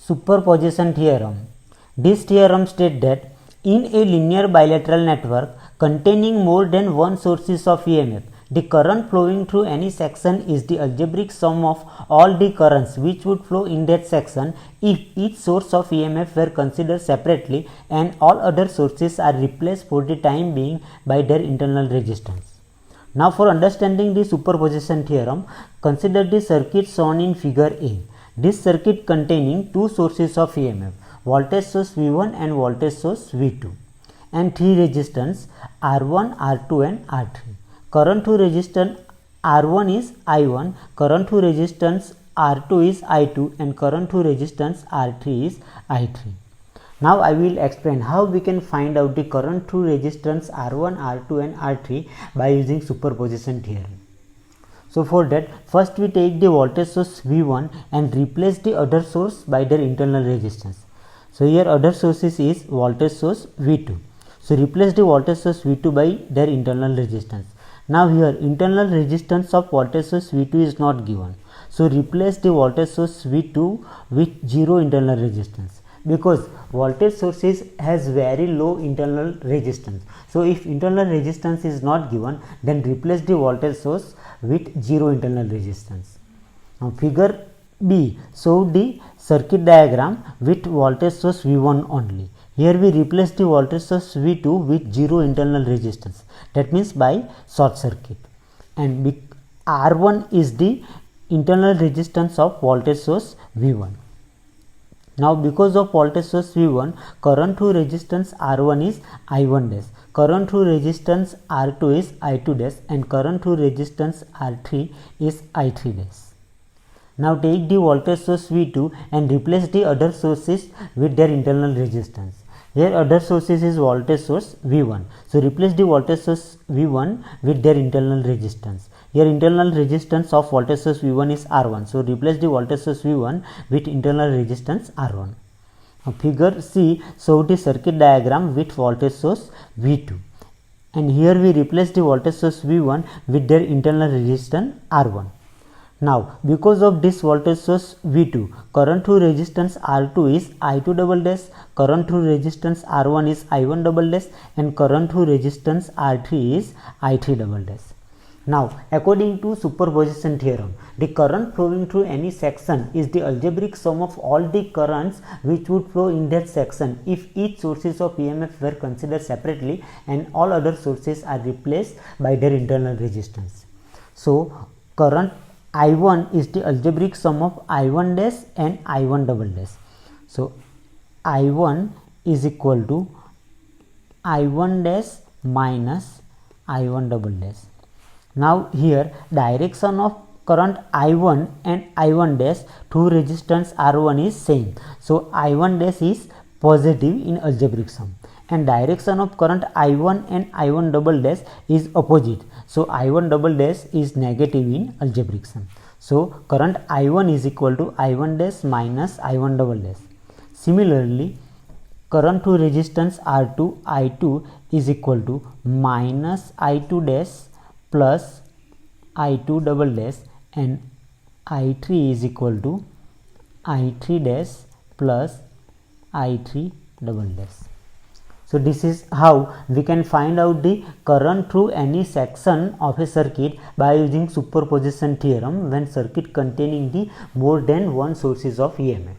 Superposition theorem. This theorem states that in a linear bilateral network containing more than one sources of EMF, the current flowing through any section is the algebraic sum of all the currents which would flow in that section if each source of EMF were considered separately and all other sources are replaced for the time being by their internal resistance. Now, for understanding the superposition theorem, consider the circuit shown in figure A. This circuit containing two sources of EMF, voltage source V1 and voltage source V2, and three resistance R1, R2 and R3. Current to resistance R1 is I1, current to resistance R2 is I2 and current to resistance R3 is I3. Now I will explain how we can find out the current through resistance R1, R2 and R3 by using superposition theorem. So for that, first we take the voltage source V1 and replace the other source by their internal resistance. So here other sources is voltage source V2. So replace the voltage source V2 by their internal resistance. Now here internal resistance of voltage source V2 is not given. So replace the voltage source V2 with zero internal resistance, because voltage sources has very low internal resistance. So if internal resistance is not given, then replace the voltage source with zero internal resistance. Now figure B show the circuit diagram with voltage source V1 only. Here we replace the voltage source V2 with zero internal resistance, that means by short circuit, and R1 is the internal resistance of voltage source V1. Now because of voltage source V1, current through resistance R1 is I1 dash, current through resistance R2 is I2 dash and current through resistance R3 is I3 dash. Now take the voltage source V2 and replace the other sources with their internal resistance. Here other sources is voltage source V1. So replace the voltage source V1 with their internal resistance. Here internal resistance of voltage source V1 is R1. So replace the voltage source V1 with internal resistance R1. Now figure C show the circuit diagram with voltage source V2. And here we replace the voltage source V1 with their internal resistance R1. Now because of this voltage source V2, current through resistance R2 is I2 double dash, current through resistance R1 is I1 double dash and current through resistance R3 is I3 double dash. Now according to superposition theorem, the current flowing through any section is the algebraic sum of all the currents which would flow in that section if each sources of EMF were considered separately and all other sources are replaced by their internal resistance. So current I1 is the algebraic sum of I1 dash and I1 double dash. So I1 is equal to I1 dash minus I1 double dash. Now here direction of current I1 and I1 dash through resistance R1 is same. So I1 dash is positive in algebraic sum and direction of current I1 and I1 double dash is opposite. So I1 double dash is negative in algebraic sum. So current I1 is equal to I1 dash minus I1 double dash. Similarly, current to resistance R2 I2 is equal to minus I2 dash plus I2 double dash and I3 is equal to I3 dash plus I3 double dash. So this is how we can find out the current through any section of a circuit by using superposition theorem when circuit containing the more than one sources of EMF.